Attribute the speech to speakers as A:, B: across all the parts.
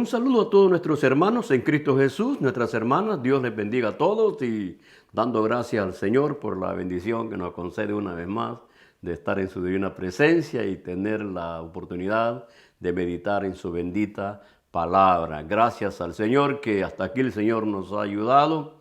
A: Un saludo a todos nuestros hermanos en Cristo Jesús, nuestras hermanas. Dios les bendiga a todos y dando gracias al Señor por la bendición que nos concede una vez más de estar en su divina presencia y tener la oportunidad de meditar en su bendita palabra. Gracias al Señor que hasta aquí el Señor nos ha ayudado,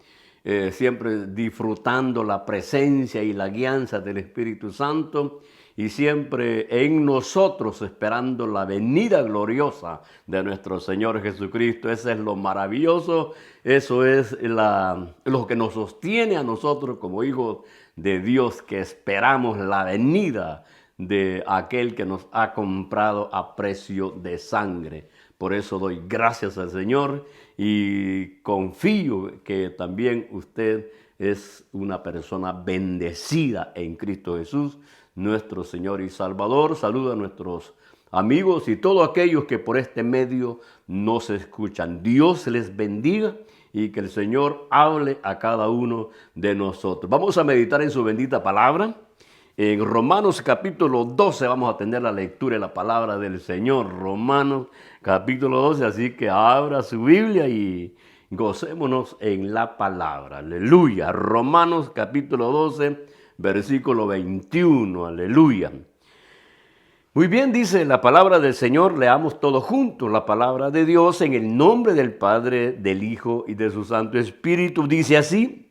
A: siempre disfrutando la presencia y la guianza del Espíritu Santo y siempre en nosotros esperando la venida gloriosa de nuestro Señor Jesucristo. Eso es lo maravilloso, eso es lo que nos sostiene a nosotros como hijos de Dios, que esperamos la venida de aquel que nos ha comprado a precio de sangre. Por eso doy gracias al Señor y confío que también usted es una persona bendecida en Cristo Jesús, nuestro Señor y Salvador. Saluda a nuestros amigos y todos aquellos que por este medio nos escuchan. Dios les bendiga y que el Señor hable a cada uno de nosotros. Vamos a meditar en su bendita palabra. En Romanos capítulo 12 vamos a tener la lectura de la palabra del Señor. Romanos capítulo 12, así que abra su Biblia y gocémonos en la palabra. Aleluya. Romanos capítulo 12, versículo 21. Aleluya. Muy bien, dice la palabra del Señor. Leamos todos juntos la palabra de Dios en el nombre del Padre, del Hijo y de su Santo Espíritu. Dice así: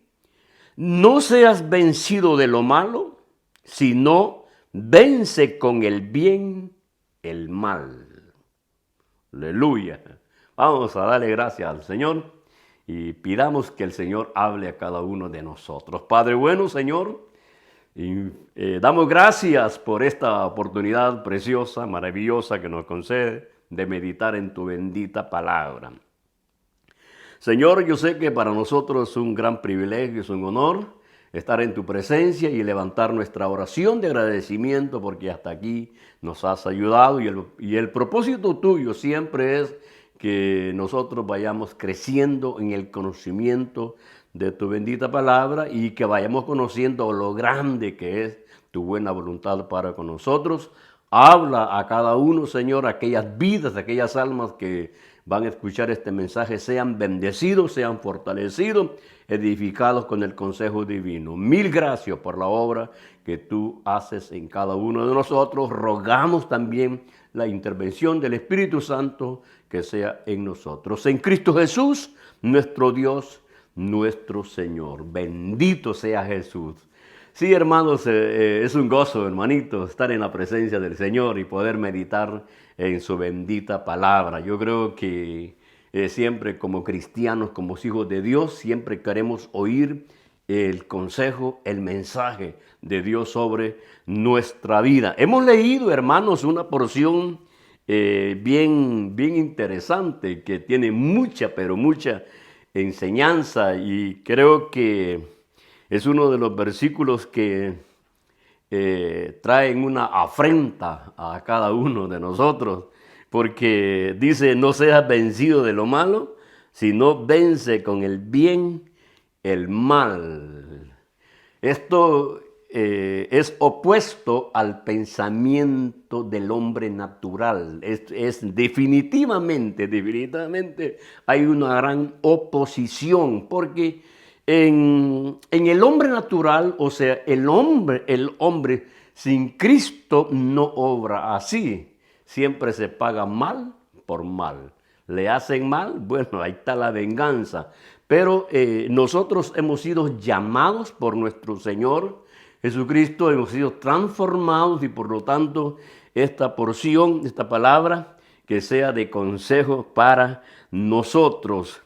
A: no seas vencido de lo malo, sino vence con el bien el mal. Aleluya. Vamos a darle gracias al Señor y pidamos que el Señor hable a cada uno de nosotros. Padre bueno, Señor, y damos gracias por esta oportunidad preciosa, maravillosa que nos concede de meditar en tu bendita palabra. Señor, yo sé que para nosotros es un gran privilegio, es un honor estar en tu presencia y levantar nuestra oración de agradecimiento porque hasta aquí nos has ayudado y el propósito tuyo siempre es que nosotros vayamos creciendo en el conocimiento de tu bendita palabra y que vayamos conociendo lo grande que es tu buena voluntad para con nosotros. Habla a cada uno, Señor, aquellas vidas, aquellas almas que van a escuchar este mensaje, sean bendecidos, sean fortalecidos, edificados con el consejo divino. Mil gracias por la obra que tú haces en cada uno de nosotros. Rogamos también la intervención del Espíritu Santo que sea en nosotros. En Cristo Jesús, nuestro Dios, nuestro Señor. Bendito sea Jesús. Sí, hermanos, es un gozo, hermanitos, estar en la presencia del Señor y poder meditar en su bendita palabra. Yo creo que siempre como cristianos, como hijos de Dios, siempre queremos oír el consejo, el mensaje de Dios sobre nuestra vida. Hemos leído, hermanos, una porción bien interesante que tiene mucha, pero mucha enseñanza y creo que es uno de los versículos que traen una afrenta a cada uno de nosotros, porque dice: no seas vencido de lo malo, sino vence con el bien el mal. Esto es opuesto al pensamiento del hombre natural. Es definitivamente hay una gran oposición, porque en el hombre natural, o sea, el hombre sin Cristo no obra así. Siempre se paga mal por mal. Le hacen mal, bueno, ahí está la venganza. Pero nosotros hemos sido llamados por nuestro Señor Jesucristo, hemos sido transformados y por lo tanto esta porción, esta palabra, que sea de consejo para nosotros.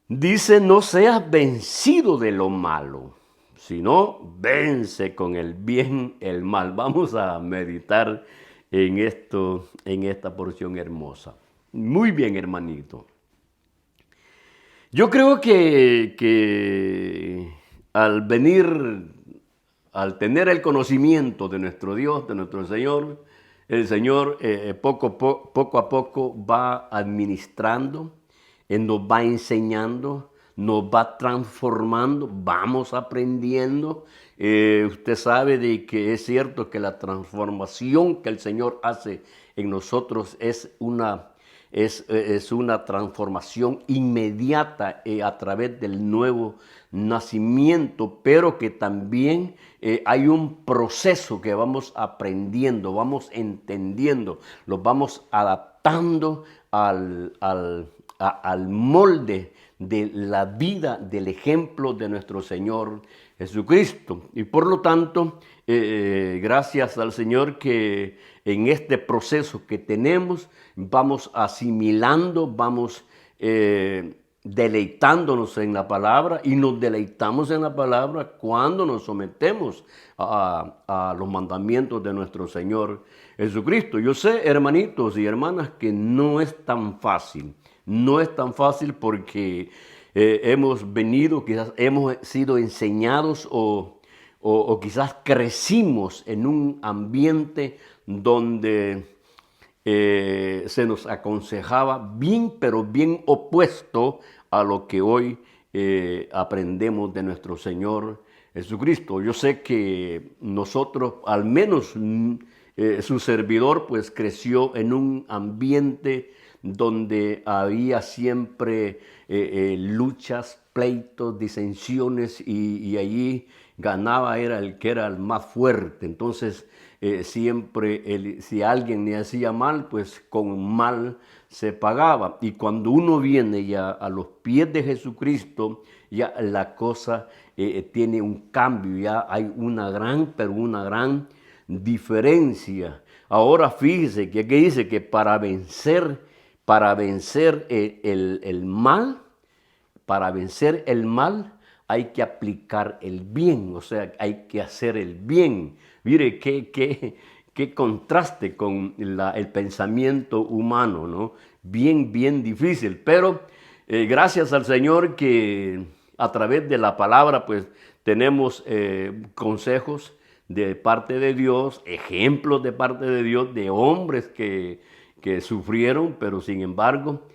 A: Dice: no seas vencido de lo malo, sino vence con el bien el mal. Vamos a meditar en esto, en esta porción hermosa. Muy bien, hermanito. Yo creo que al tener el conocimiento de nuestro Dios, de nuestro Señor, el Señor poco a poco va administrando, nos va enseñando, nos va transformando, vamos aprendiendo. Usted sabe de que es cierto que la transformación que el Señor hace en nosotros es una es una transformación inmediata a través del nuevo nacimiento, pero que también hay un proceso que vamos aprendiendo, vamos entendiendo, los vamos adaptando al molde de la vida, del ejemplo de nuestro Señor Jesucristo. Y por lo tanto, gracias al Señor que en este proceso que tenemos, vamos asimilando, vamos deleitándonos en la palabra, y nos deleitamos en la palabra cuando nos sometemos a los mandamientos de nuestro Señor Jesucristo. Yo sé, hermanitos y hermanas, que no es tan fácil. No es tan fácil porque hemos venido, quizás hemos sido enseñados o quizás crecimos en un ambiente donde se nos aconsejaba bien, pero bien opuesto a lo que hoy aprendemos de nuestro Señor Jesucristo. Yo sé que nosotros, al menos su servidor, pues creció en un ambiente donde había siempre luchas, pleitos, disensiones, y allí ganaba era el que era el más fuerte. Entonces siempre si alguien le hacía mal, pues con mal se pagaba. Y cuando uno viene ya a los pies de Jesucristo, ya la cosa tiene un cambio, ya hay una gran diferencia. Ahora fíjese que aquí dice que para vencer el mal, hay que aplicar el bien, o sea, hay que hacer el bien. Mire qué contraste con el pensamiento humano, ¿no? Bien difícil, pero gracias al Señor que a través de la palabra pues tenemos consejos de parte de Dios, ejemplos de parte de Dios, de hombres que sufrieron, pero sin embargo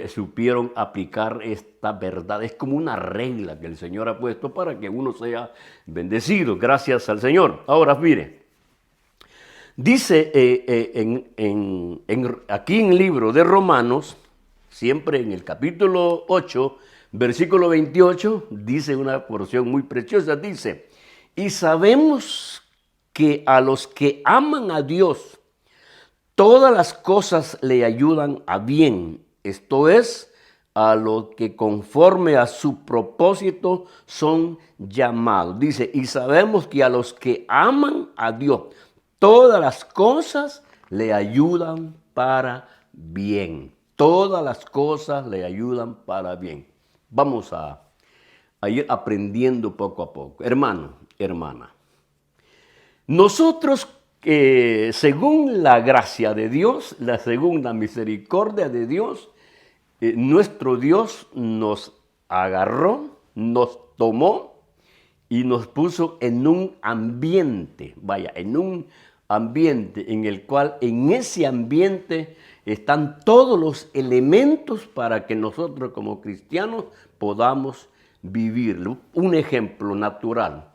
A: supieron aplicar esta verdad. Es como una regla que el Señor ha puesto para que uno sea bendecido. Gracias al Señor. Ahora mire, dice aquí en el libro de Romanos, siempre en el capítulo 8, versículo 28, dice una porción muy preciosa, dice: y sabemos que a los que aman a Dios, todas las cosas le ayudan a bien, esto es, a los que conforme a su propósito son llamados. Dice, y sabemos que a los que aman a Dios, todas las cosas le ayudan para bien. Todas las cosas le ayudan para bien. Vamos a ir aprendiendo poco a poco. Hermano, hermana, nosotros, según la gracia de Dios, según la misericordia de Dios, nuestro Dios nos agarró, nos tomó y nos puso en un ambiente, en el cual en ese ambiente están todos los elementos para que nosotros como cristianos podamos vivir. Un ejemplo natural.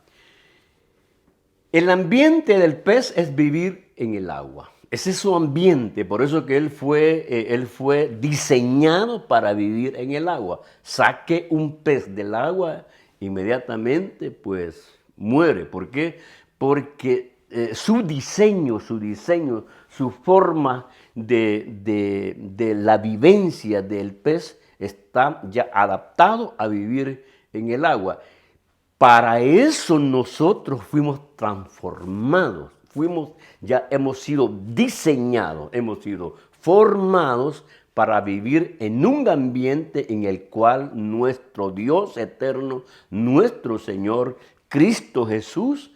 A: El ambiente del pez es vivir en el agua. Ese es su ambiente, por eso que él fue diseñado para vivir en el agua. Saque un pez del agua, inmediatamente pues muere. ¿Por qué? Porque su diseño, su forma de la vivencia del pez está ya adaptado a vivir en el agua. Para eso nosotros fuimos transformados, hemos sido diseñados, hemos sido formados para vivir en un ambiente en el cual nuestro Dios eterno, nuestro Señor Cristo Jesús,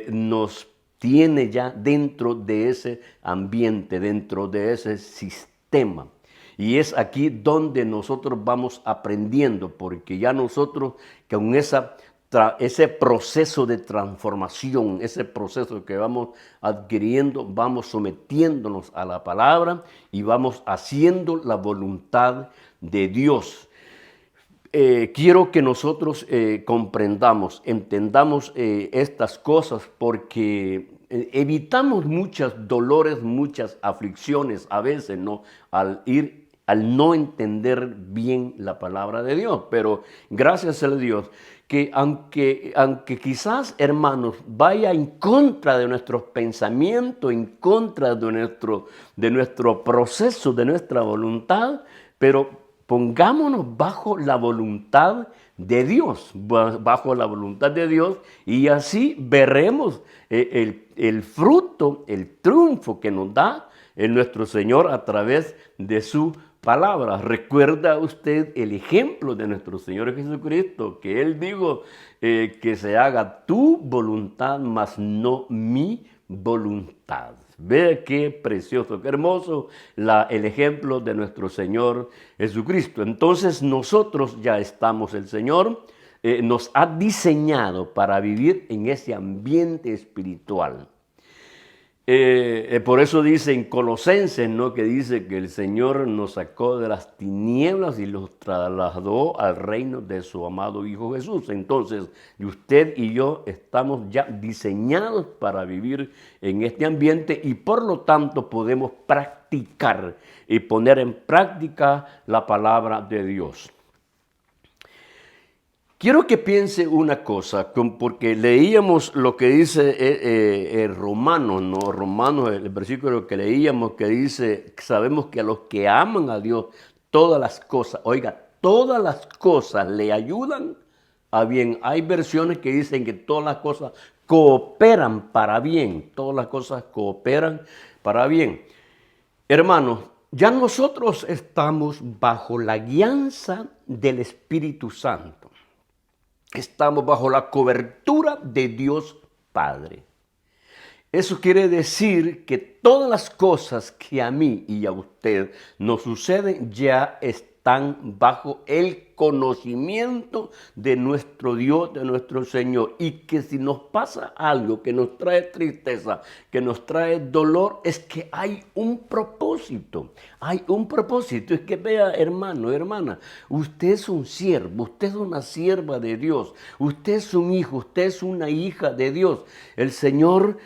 A: nos tiene ya dentro de ese ambiente, dentro de ese sistema. Y es aquí donde nosotros vamos aprendiendo, porque ya nosotros con ese proceso de transformación, ese proceso que vamos adquiriendo, vamos sometiéndonos a la palabra y vamos haciendo la voluntad de Dios. Quiero que nosotros comprendamos, entendamos estas cosas, porque evitamos muchos dolores, muchas aflicciones a veces, ¿no? Al al no entender bien la palabra de Dios. Pero gracias a Dios que aunque quizás, hermanos, vaya en contra de nuestros pensamientos, en contra de nuestro proceso, de nuestra voluntad, pero pongámonos bajo la voluntad de Dios, bajo la voluntad de Dios, y así veremos el fruto, el triunfo que nos da nuestro Señor a través de su palabra. ¿Recuerda usted el ejemplo de nuestro Señor Jesucristo? Que Él dijo que se haga tu voluntad, mas no mi voluntad. Vea qué precioso, qué hermoso el ejemplo de nuestro Señor Jesucristo. Entonces nosotros ya estamos, el Señor nos ha diseñado para vivir en ese ambiente espiritual. Por eso dice en Colosenses, ¿no?, que dice que el Señor nos sacó de las tinieblas y los trasladó al reino de su amado Hijo Jesús. Entonces, usted y yo estamos ya diseñados para vivir en este ambiente y por lo tanto podemos practicar y poner en práctica la palabra de Dios. Quiero que piense una cosa, porque leíamos lo que dice Romanos, ¿no? Romanos, el versículo que leíamos que dice, sabemos que a los que aman a Dios, todas las cosas, oiga, todas las cosas le ayudan a bien. Hay versiones que dicen que todas las cosas cooperan para bien, todas las cosas cooperan para bien. Hermanos, ya nosotros estamos bajo la guianza del Espíritu Santo. Estamos bajo la cobertura de Dios Padre. Eso quiere decir que todas las cosas que a mí y a usted nos suceden ya están bajo el conocimiento de nuestro Dios, de nuestro Señor. Y que si nos pasa algo que nos trae tristeza, que nos trae dolor, es que hay un propósito. Hay un propósito. Es que vea, hermano, hermana, usted es un siervo, usted es una sierva de Dios, usted es un hijo, usted es una hija de Dios. El Señor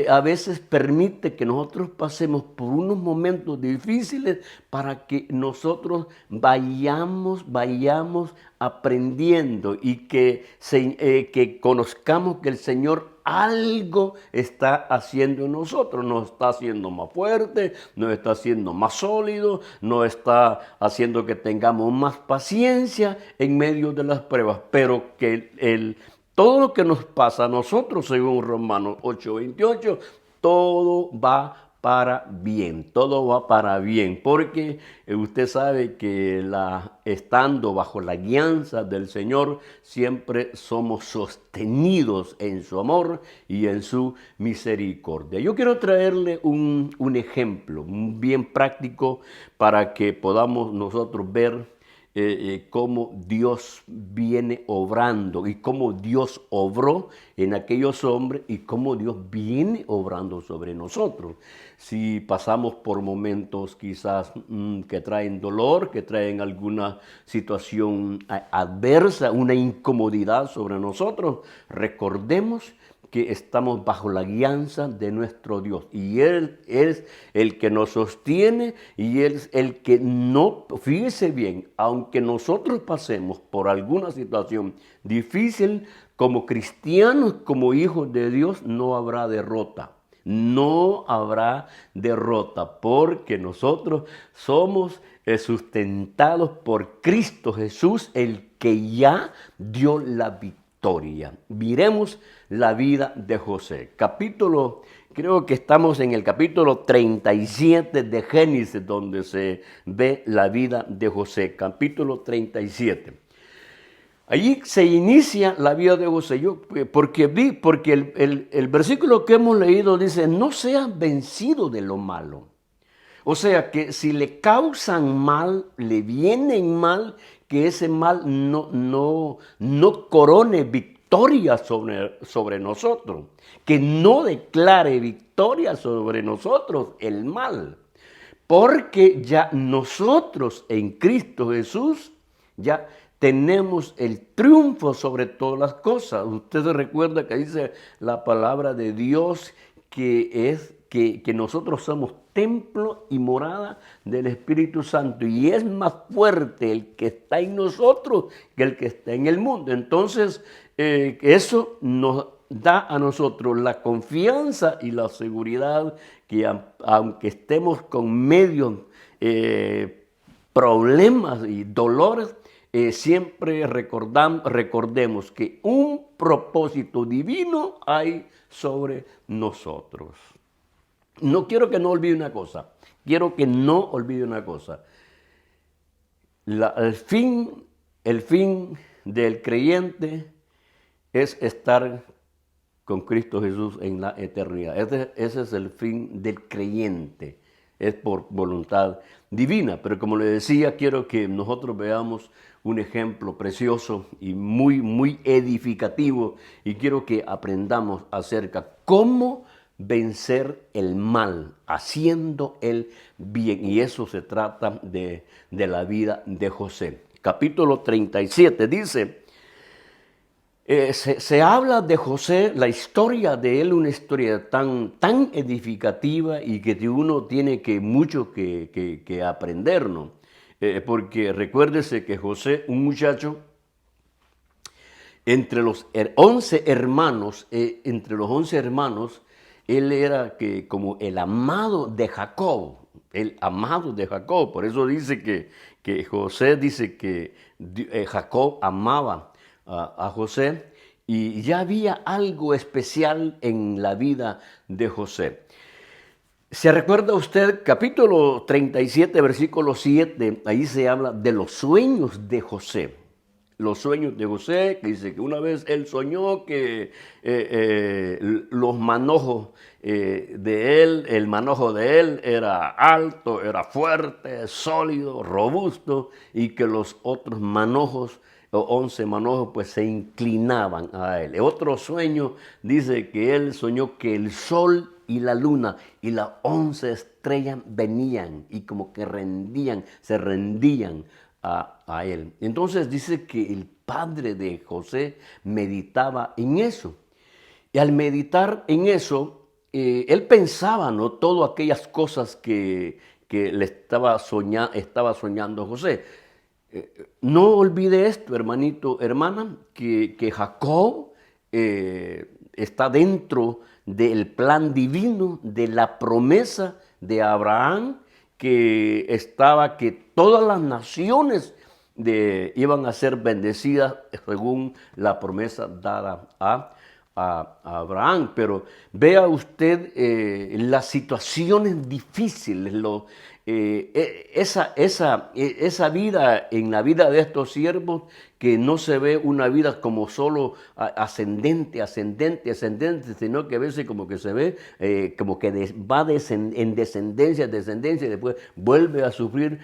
A: a veces permite que nosotros pasemos por unos momentos difíciles para que nosotros vayamos aprendiendo y que conozcamos que el Señor algo está haciendo en nosotros, nos está haciendo más fuerte, nos está haciendo más sólido, nos está haciendo que tengamos más paciencia en medio de las pruebas, pero que todo lo que nos pasa a nosotros, según Romanos 8:28, todo va para bien, todo va para bien, porque usted sabe que estando bajo la guianza del Señor, siempre somos sostenidos en su amor y en su misericordia. Yo quiero traerle un ejemplo bien práctico para que podamos nosotros ver cómo Dios viene obrando y cómo Dios obró en aquellos hombres y cómo Dios viene obrando sobre nosotros. Si pasamos por momentos quizás que traen dolor, que traen alguna situación adversa, una incomodidad sobre nosotros, recordemos que estamos bajo la guianza de nuestro Dios. Y Él es el que nos sostiene y Él es el que no, fíjese bien, aunque nosotros pasemos por alguna situación difícil, como cristianos, como hijos de Dios, no habrá derrota. No habrá derrota porque nosotros somos sustentados por Cristo Jesús, el que ya dio la victoria. Miremos la vida de José. Creo que estamos en el capítulo 37 de Génesis, donde se ve la vida de José. Capítulo 37. Allí se inicia la vida de José. Porque el versículo que hemos leído dice, no seas vencido de lo malo. O sea que si le causan mal, le vienen mal, que ese mal no corone victoria sobre nosotros, que no declare victoria sobre nosotros el mal, porque ya nosotros en Cristo Jesús ya tenemos el triunfo sobre todas las cosas. Usted recuerda que dice la palabra de Dios que que nosotros somos templo y morada del Espíritu Santo y es más fuerte el que está en nosotros que el que está en el mundo. Entonces, eso nos da a nosotros la confianza y la seguridad que aunque estemos con medios problemas y dolores, siempre recordemos que un propósito divino hay sobre nosotros. No quiero que no olvide una cosa. Quiero que no olvide una cosa. El fin del creyente es estar con Cristo Jesús en la eternidad. Ese es el fin del creyente. Es por voluntad divina. Pero como le decía, quiero que nosotros veamos un ejemplo precioso y muy, muy edificativo. Y quiero que aprendamos acerca cómo vencer el mal, haciendo el bien. Y eso se trata de la vida de José. Capítulo 37 dice... Se habla de José, la historia de él, una historia tan edificativa y que uno tiene mucho que aprender, ¿no? Porque recuérdese que José, un muchacho, entre los 11 hermanos, él era como el amado de Jacob, Por eso dice que José dice que Jacob amaba a José, y ya había algo especial en la vida de José. ¿Se recuerda usted? Capítulo 37, versículo 7, ahí se habla de los sueños de José. Los sueños de José, que dice que una vez él soñó que los manojos el manojo de él era alto, era fuerte, sólido, robusto, y que los otros manojos, 11 manojos, pues se inclinaban a él. Otro sueño dice que él soñó que el sol y la luna y las 11 estrellas venían y como que se rendían a él. Entonces dice que el padre de José meditaba en eso. Y al meditar en eso, él pensaba, ¿no?, todas aquellas cosas que le estaba soñando José. No olvide esto, hermanito, hermana, que Jacob está dentro del plan divino, de la promesa de Abraham, que todas las naciones iban a ser bendecidas según la promesa dada a Abraham. Pero vea usted las situaciones difíciles, esa vida en la vida de estos siervos, que no se ve una vida como solo ascendente, sino que a veces como que se ve como que va en descendencia, y después vuelve a surgir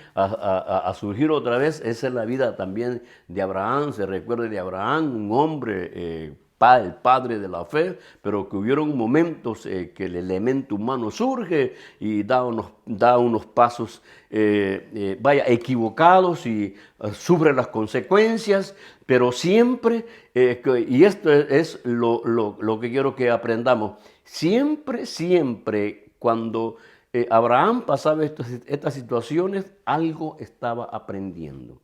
A: otra vez. Esa es la vida también de Abraham. Se recuerda de Abraham, un hombre el padre de la fe, pero que hubieron momentos que el elemento humano surge y da unos pasos equivocados y sufre las consecuencias, pero siempre, y esto es lo que quiero que aprendamos, siempre cuando Abraham pasaba estas situaciones, algo estaba aprendiendo.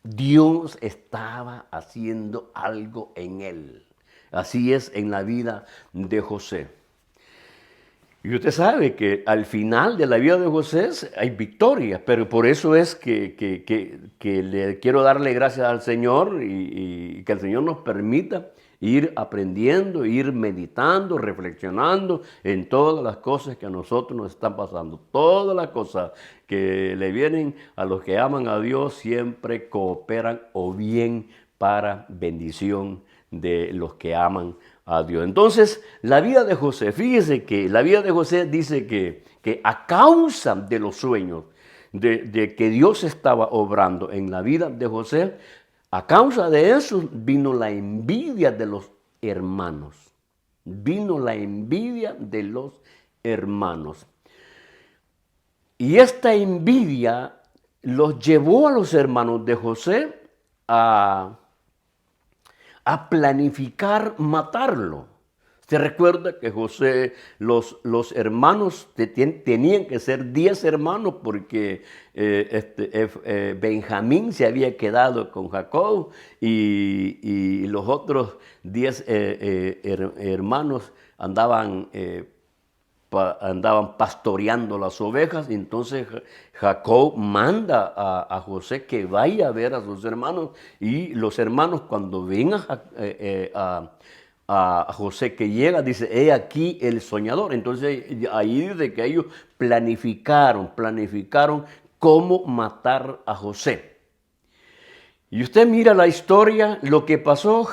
A: Dios estaba haciendo algo en él. Así es en la vida de José. Y usted sabe que al final de la vida de José hay victoria, pero por eso es que le quiero darle gracias al Señor y que el Señor nos permita ir aprendiendo, ir meditando, reflexionando en todas las cosas que a nosotros nos están pasando. Todas las cosas que le vienen a los que aman a Dios siempre cooperan o bien para bendición de los que aman a Dios. Entonces, la vida de José, fíjese que la vida de José dice que a causa de los sueños, de que Dios estaba obrando en la vida de José, a causa de eso vino la envidia de los hermanos. Y esta envidia los llevó a los hermanos de José a planificar matarlo. Usted recuerda que José, los hermanos tenían que ser 10 hermanos porque Benjamín se había quedado con Jacob y los otros 10 hermanos andaban pastoreando las ovejas. Y entonces Jacob manda a José que vaya a ver a sus hermanos, y los hermanos cuando ven a José que llega, dice: he aquí el soñador. Entonces ahí dice que ellos planificaron cómo matar a José. Y usted mira la historia, lo que pasó.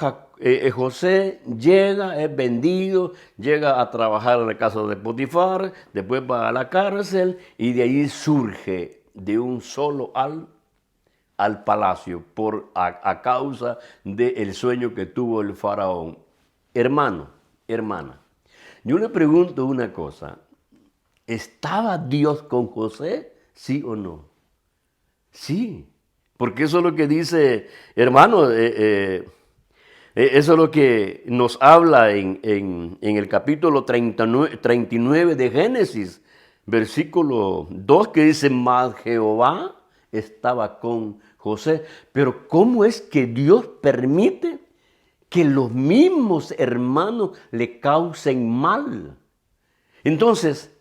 A: José llega, es vendido, llega a trabajar en la casa de Potifar, después va a la cárcel y de ahí surge de un solo al palacio a causa del sueño que tuvo el faraón. Hermano, hermana, yo le pregunto una cosa: ¿estaba Dios con José? ¿Sí o no? Sí, porque eso es lo que dice, hermano. Eso es lo que nos habla en el capítulo 39 de Génesis, versículo 2, que dice: mas Jehová estaba con José. Pero ¿cómo es que Dios permite que los mismos hermanos le causen mal? Entonces,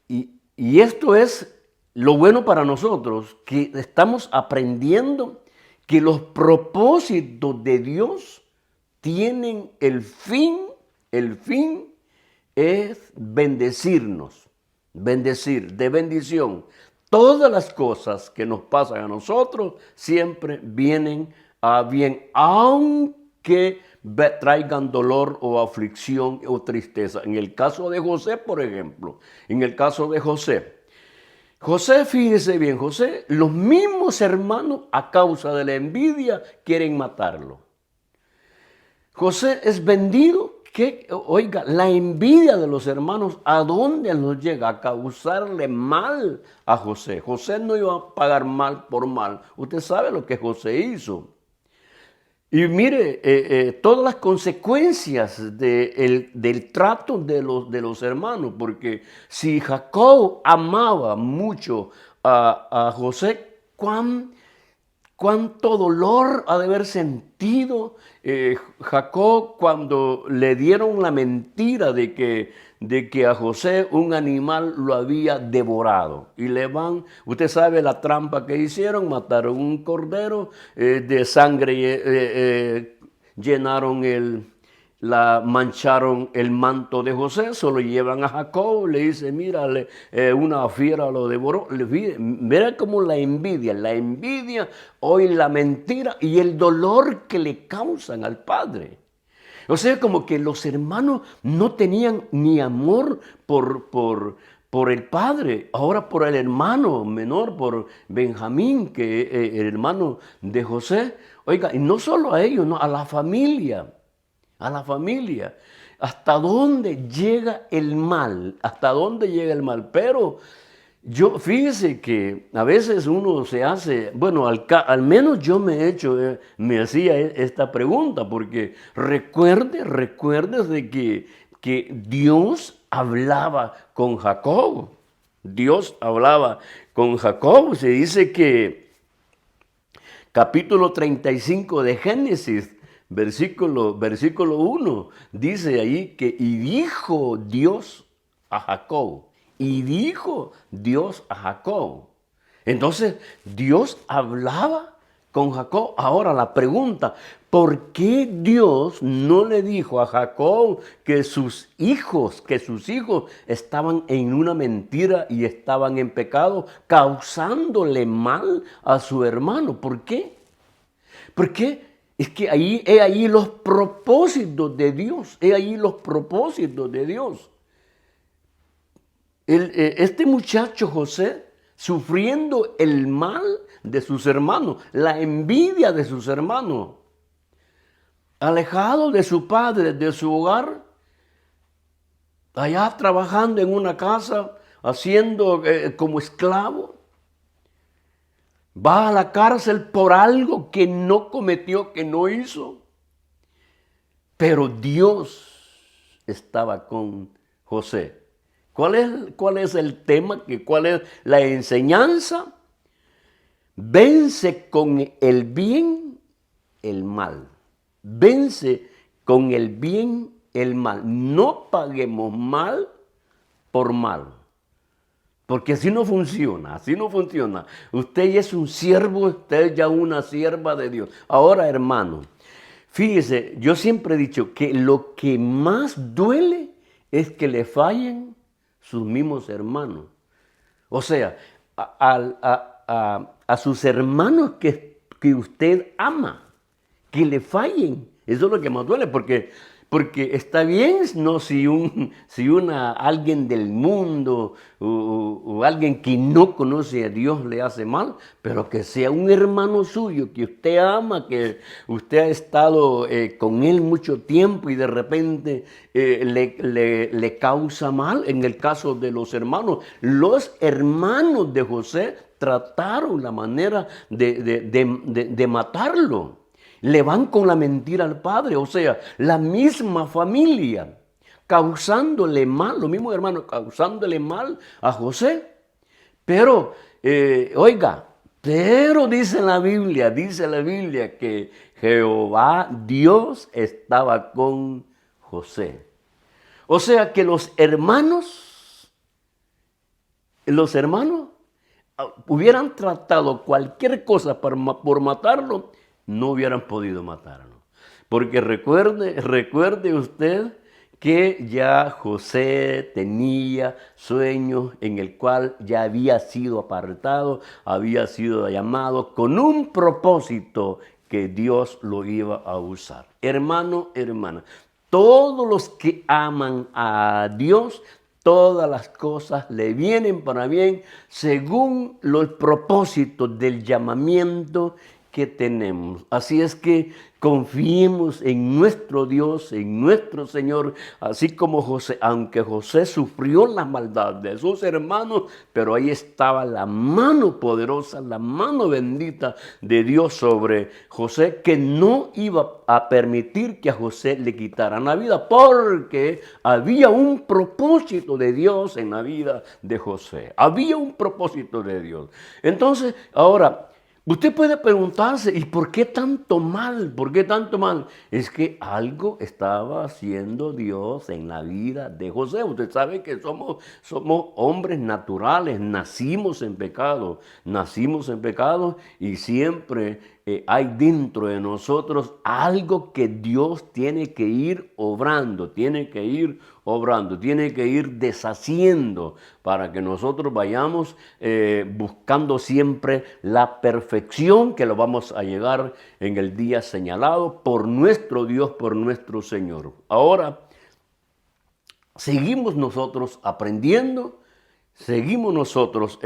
A: y esto es lo bueno para nosotros, que estamos aprendiendo que los propósitos de Dios tienen el fin es bendecirnos, bendecir, de bendición. Todas las cosas que nos pasan a nosotros siempre vienen a bien, aunque traigan dolor o aflicción o tristeza. En el caso de José, por ejemplo, José, fíjese bien, José, los mismos hermanos a causa de la envidia quieren matarlo. José es vendido. Oiga, la envidia de los hermanos, ¿a dónde nos llega? A causarle mal a José. José no iba a pagar mal por mal. Usted sabe lo que José hizo. Y mire, todas las consecuencias del trato de los hermanos, porque si Jacob amaba mucho a José, cuánto dolor ha de haber sentido Jacob cuando le dieron la mentira de que a José un animal lo había devorado. Y usted sabe la trampa que hicieron: mataron un cordero, de sangre mancharon el manto de José, se lo llevan a Jacob, le dice: mira, una fiera lo devoró. Mira cómo la envidia, hoy la mentira y el dolor que le causan al padre. O sea, como que los hermanos no tenían ni amor por el padre, ahora por el hermano menor, por Benjamín, que es el hermano de José. Oiga, y no solo a ellos, no, a la familia. ¿Hasta dónde llega el mal? Pero fíjese que a veces uno se hace, bueno, al menos yo me hacía esta pregunta, porque recuerde de que Dios hablaba con Jacob. Se dice que capítulo 35 de Génesis, versículo 1, dice ahí que y dijo Dios a Jacob. Entonces Dios hablaba con Jacob. Ahora la pregunta: ¿por qué Dios no le dijo a Jacob que sus hijos estaban en una mentira y estaban en pecado, causándole mal a su hermano? ¿Por qué? Porque es que ahí los propósitos de Dios. Este muchacho José, sufriendo el mal de sus hermanos, la envidia de sus hermanos, alejado de su padre, de su hogar, allá trabajando en una casa, haciendo como esclavo, va a la cárcel por algo que no cometió, que no hizo. Pero Dios estaba con José. ¿Cuál es el tema? ¿Cuál es la enseñanza? Vence con el bien el mal. Vence con el bien el mal. No paguemos mal por mal. Porque así no funciona, así no funciona. Usted ya es un siervo, usted ya una sierva de Dios. Ahora, hermano, fíjese, yo siempre he dicho que lo que más duele es que le fallen sus mismos hermanos. O sea, a sus hermanos que usted ama, que le fallen. Eso es lo que más duele, porque está bien, no, si alguien del mundo o alguien que no conoce a Dios le hace mal, pero que sea un hermano suyo que usted ama, que usted ha estado con él mucho tiempo y de repente le causa mal. En el caso de los hermanos de José trataron la manera de matarlo. Le van con la mentira al padre, o sea, la misma familia, causándole mal, los mismos hermanos, causándole mal a José. Pero, oiga, pero dice la Biblia que Jehová, Dios, estaba con José. O sea que los hermanos hubieran tratado cualquier cosa por matarlo, no hubieran podido matarlo. Porque recuerde usted que ya José tenía sueños en el cual ya había sido apartado, había sido llamado con un propósito que Dios lo iba a usar. Hermano, hermana, todos los que aman a Dios, todas las cosas le vienen para bien según los propósitos del llamamiento que tenemos. Así es que confiemos en nuestro Dios, en nuestro Señor, así como José, aunque José sufrió la maldad de sus hermanos, pero ahí estaba la mano poderosa, la mano bendita de Dios sobre José, que no iba a permitir que a José le quitaran la vida, porque había un propósito de Dios en la vida de José. Había un propósito de Dios. Entonces, ahora, usted puede preguntarse, ¿y por qué tanto mal? ¿Por qué tanto mal? Es que algo estaba haciendo Dios en la vida de José. Usted sabe que somos hombres naturales, nacimos en pecado y siempre hay dentro de nosotros algo que Dios tiene que ir obrando, tiene que ir deshaciendo para que nosotros vayamos buscando siempre la perfección, que lo vamos a llegar en el día señalado por nuestro Dios, por nuestro Señor. Ahora, seguimos nosotros aprendiendo, seguimos nosotros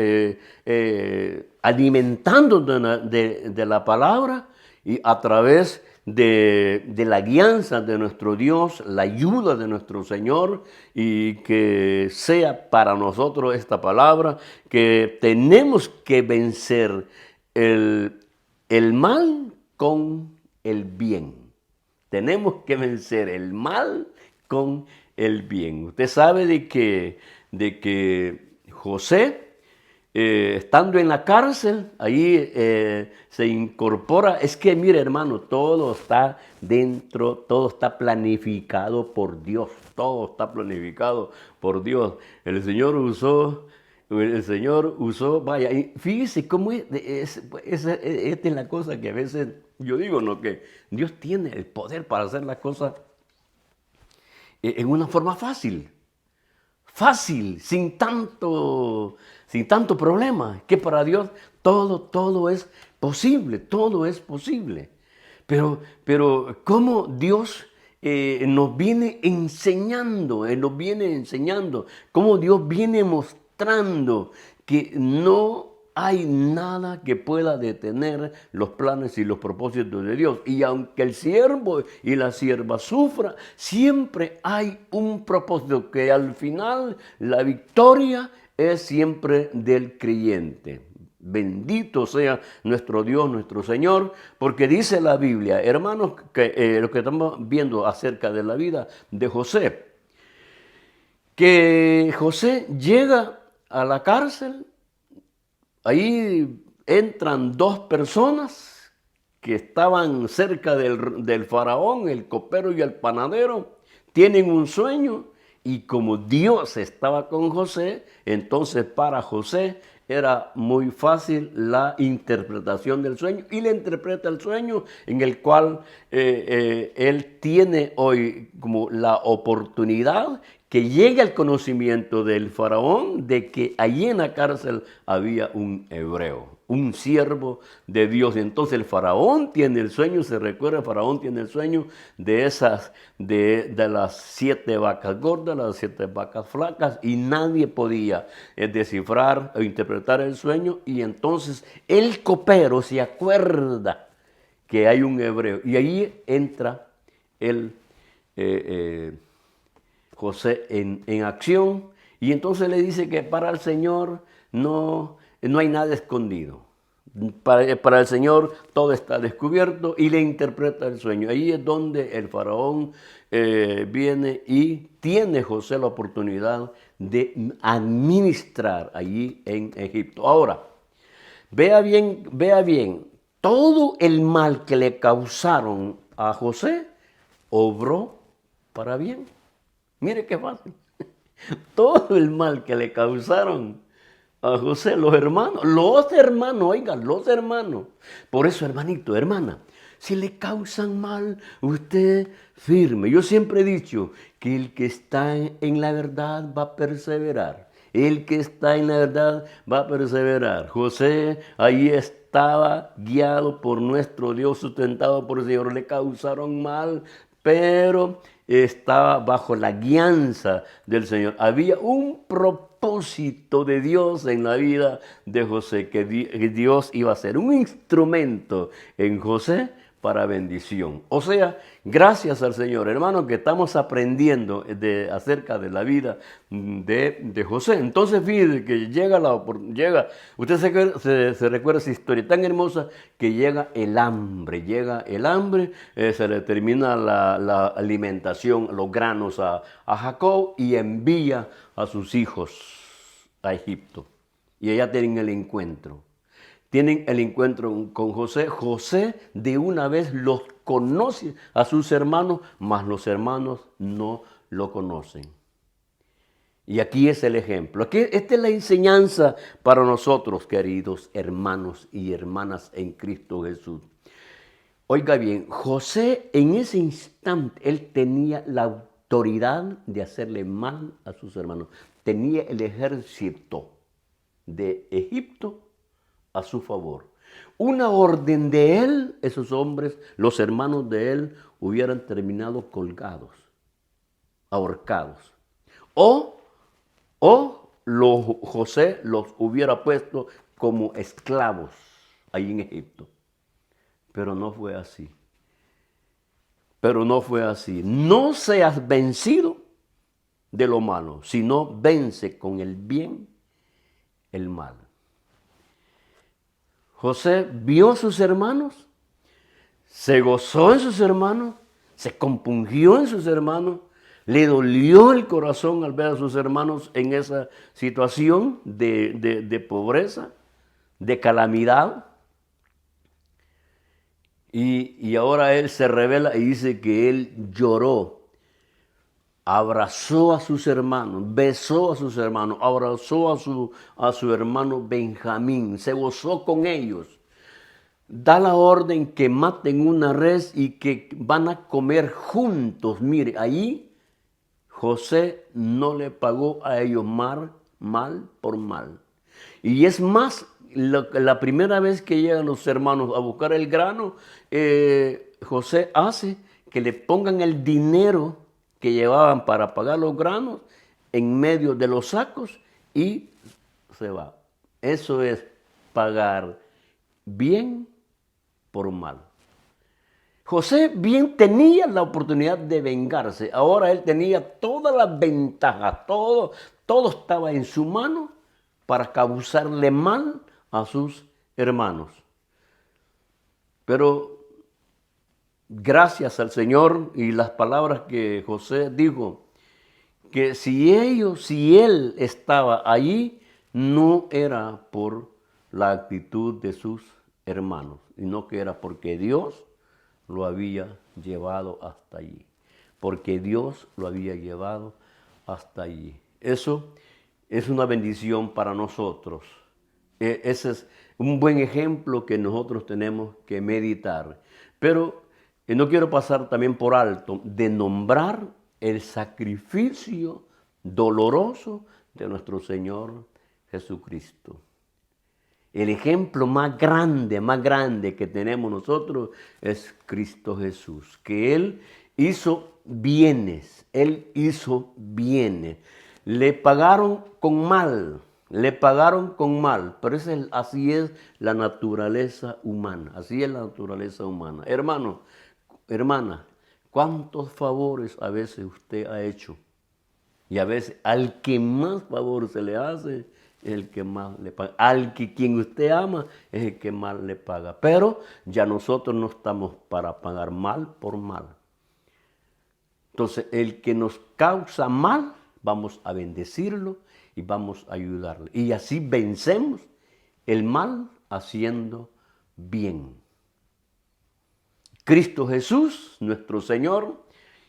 A: alimentándonos de la palabra y a través de la guianza de nuestro Dios, la ayuda de nuestro Señor, y que sea para nosotros esta palabra que tenemos que vencer el mal con el bien. Tenemos que vencer el mal con el bien. Usted sabe de que José, estando en la cárcel, ahí se incorpora. Es que mire, hermano, todo está dentro, todo está planificado por Dios. Todo está planificado por Dios. El Señor usó, vaya, y fíjese cómo esta es la cosa que a veces yo digo, ¿no? Que Dios tiene el poder para hacer las cosas en una forma fácil, sin tanto problema, que para Dios todo es posible, todo es posible. Pero cómo Dios nos viene enseñando, cómo Dios viene mostrando que no hay nada que pueda detener los planes y los propósitos de Dios. Y aunque el siervo y la sierva sufran, siempre hay un propósito, que al final la victoria es siempre del creyente. Bendito sea nuestro Dios, nuestro Señor, porque dice la Biblia, hermanos, que lo que estamos viendo acerca de la vida de José, que José llega a la cárcel, ahí entran dos personas que estaban cerca del faraón, el copero y el panadero, tienen un sueño y como Dios estaba con José, entonces para José era muy fácil la interpretación del sueño y le interpreta el sueño en el cual él tiene hoy como la oportunidad que llegue al conocimiento del faraón de que allí en la cárcel había un hebreo, un siervo de Dios. Entonces el faraón tiene el sueño, se recuerda, el faraón tiene el sueño de de las 7 vacas gordas, las 7 vacas flacas, y nadie podía descifrar o interpretar el sueño. Y entonces el copero se acuerda que hay un hebreo, y ahí entra el José en acción, y entonces le dice que para el Señor no hay nada escondido. Para el Señor todo está descubierto y le interpreta el sueño. Ahí es donde el faraón viene y tiene José la oportunidad de administrar allí en Egipto. Ahora, vea bien, todo el mal que le causaron a José obró para bien. Mire qué fácil. Todo el mal que le causaron a José, los hermanos, oigan, los hermanos. Por eso, hermanito, hermana, si le causan mal, usted firme. Yo siempre he dicho que el que está en la verdad va a perseverar. El que está en la verdad va a perseverar. José ahí estaba guiado por nuestro Dios, sustentado por el Señor. Le causaron mal, pero estaba bajo la guianza del Señor. Había un propósito de Dios en la vida de José, que Dios iba a ser un instrumento en José para bendición. O sea, gracias al Señor, hermano, que estamos aprendiendo acerca de la vida de José. Entonces, fíjate que usted se recuerda esa historia tan hermosa que llega el hambre, se le termina la alimentación, los granos a Jacob y envía a sus hijos a Egipto. Y allá tienen el encuentro. Tienen el encuentro con José. José de una vez los conoce a sus hermanos, mas los hermanos no lo conocen. Y aquí es el ejemplo. Esta es la enseñanza para nosotros, queridos hermanos y hermanas en Cristo Jesús. Oiga bien, José en ese instante, él tenía la autoridad de hacerle mal a sus hermanos. Tenía el ejército de Egipto a su favor. Una orden de él, esos hombres, los hermanos de él, hubieran terminado colgados, ahorcados. O José los hubiera puesto como esclavos ahí en Egipto. Pero no fue así. No seas vencido de lo malo, sino vence con el bien el mal. José vio a sus hermanos, se gozó en sus hermanos, se compungió en sus hermanos, le dolió el corazón al ver a sus hermanos en esa situación de pobreza, de calamidad. Y ahora él se revela y dice que él lloró, abrazó a sus hermanos, besó a sus hermanos, abrazó a su hermano Benjamín, se gozó con ellos. Da la orden que maten una res y que van a comer juntos. Mire, ahí José no le pagó a ellos mal por mal. Y es más, la primera vez que llegan los hermanos a buscar el grano, José hace que le pongan el dinero que llevaban para pagar los granos en medio de los sacos y se va. Eso es pagar bien por mal. José bien tenía la oportunidad de vengarse. Ahora él tenía todas las ventajas, todo estaba en su mano para causarle mal a sus hermanos. Pero gracias al Señor y las palabras que José dijo, que si él estaba allí, no era por la actitud de sus hermanos, sino que era porque Dios lo había llevado hasta allí. Porque Dios lo había llevado hasta allí. Eso es una bendición para nosotros. Ese es un buen ejemplo que nosotros tenemos que meditar. Pero no quiero pasar también por alto de nombrar el sacrificio doloroso de nuestro Señor Jesucristo. El ejemplo más grande que tenemos nosotros es Cristo Jesús, que Él hizo bienes, Le pagaron con mal, pero así es la naturaleza humana, Hermano, hermana, ¿cuántos favores a veces usted ha hecho? Y a veces al que más favor se le hace es el que más le paga. Quien usted ama es el que más le paga. Pero ya nosotros no estamos para pagar mal por mal. Entonces, el que nos causa mal, vamos a bendecirlo y vamos a ayudarle. Y así vencemos el mal haciendo bien. Cristo Jesús, nuestro Señor,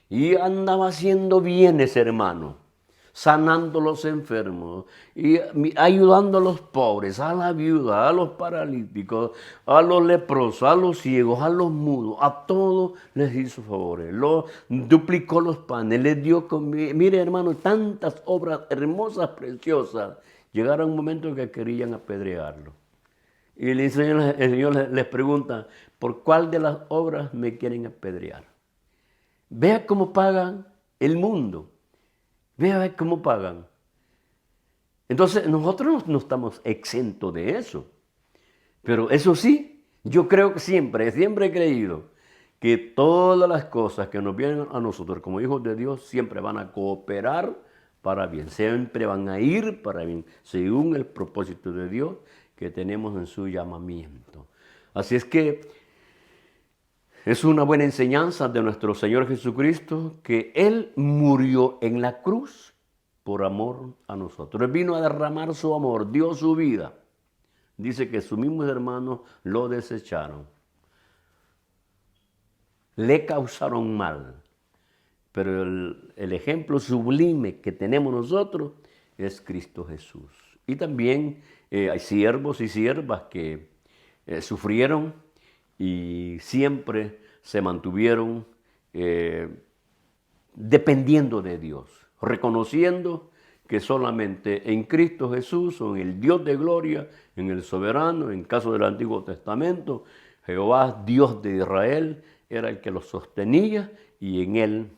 A: y andaba haciendo bienes, hermano, sanando a los enfermos y ayudando a los pobres, a la viuda, a los paralíticos, a los leprosos, a los ciegos, a los mudos, a todos les hizo favores, duplicó los panes, les dio comida. Mire, hermano, tantas obras hermosas, preciosas, llegaron un momento en que querían apedrearlo. Y el Señor les pregunta, ¿por cuál de las obras me quieren apedrear? Vea cómo pagan el mundo. Vea cómo pagan. Entonces, nosotros no estamos exentos de eso. Pero eso sí, yo creo que siempre he creído que todas las cosas que nos vienen a nosotros como hijos de Dios siempre van a cooperar para bien. Siempre van a ir para bien, según el propósito de Dios que tenemos en su llamamiento. Así es que es una buena enseñanza de nuestro Señor Jesucristo que Él murió en la cruz por amor a nosotros. Él vino a derramar su amor, dio su vida. Dice que sus mismos hermanos lo desecharon. Le causaron mal. Pero el ejemplo sublime que tenemos nosotros es Cristo Jesús. Y también hay siervos y siervas que sufrieron y siempre se mantuvieron dependiendo de Dios, reconociendo que solamente en Cristo Jesús, o en el Dios de gloria, en el soberano, en caso del Antiguo Testamento, Jehová, Dios de Israel, era el que los sostenía y en Él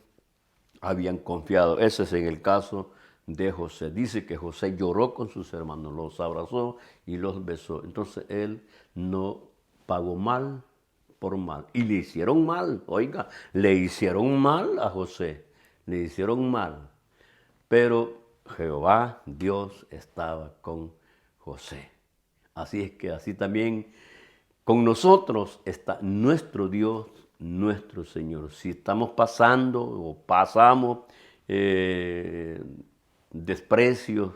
A: habían confiado. Ese es en el caso de José. Dice que José lloró con sus hermanos, los abrazó y los besó. Entonces él no pagó mal por mal. Y le hicieron mal, oiga, le hicieron mal a José, le hicieron mal. Pero Jehová, Dios, estaba con José. Así es que así también con nosotros está nuestro Dios, nuestro Señor. Si estamos pasando o pasamos desprecios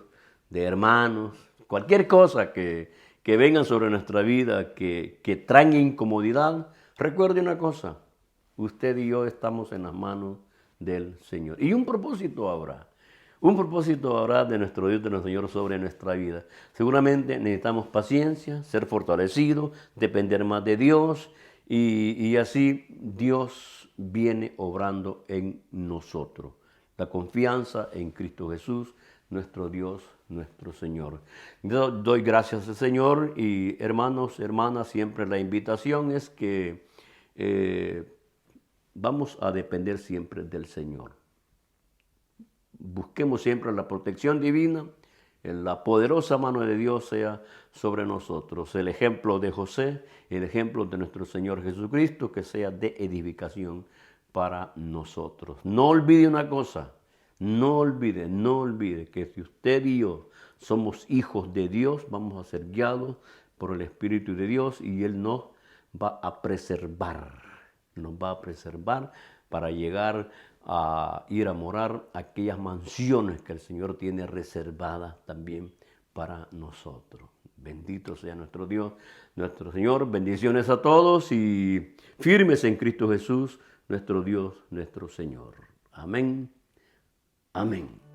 A: de hermanos, cualquier cosa que vengan sobre nuestra vida, que traen incomodidad, recuerde una cosa, usted y yo estamos en las manos del Señor. Y un propósito habrá de nuestro Dios, de nuestro Señor sobre nuestra vida. Seguramente necesitamos paciencia, ser fortalecidos, depender más de Dios y así Dios viene obrando en nosotros. La confianza en Cristo Jesús, nuestro Dios, nuestro Señor. Yo doy gracias al Señor y hermanos, hermanas, siempre la invitación es que vamos a depender siempre del Señor. Busquemos siempre la protección divina, la poderosa mano de Dios sea sobre nosotros. El ejemplo de José, el ejemplo de nuestro Señor Jesucristo, que sea de edificación para nosotros. No olvide una cosa, no olvide que si usted y yo somos hijos de Dios, vamos a ser guiados por el Espíritu de Dios y Él nos va a preservar para llegar a ir a morar a aquellas mansiones que el Señor tiene reservadas también para nosotros. Bendito sea nuestro Dios, nuestro Señor. Bendiciones a todos y firmes en Cristo Jesús, nuestro Dios, nuestro Señor. Amén. Amén.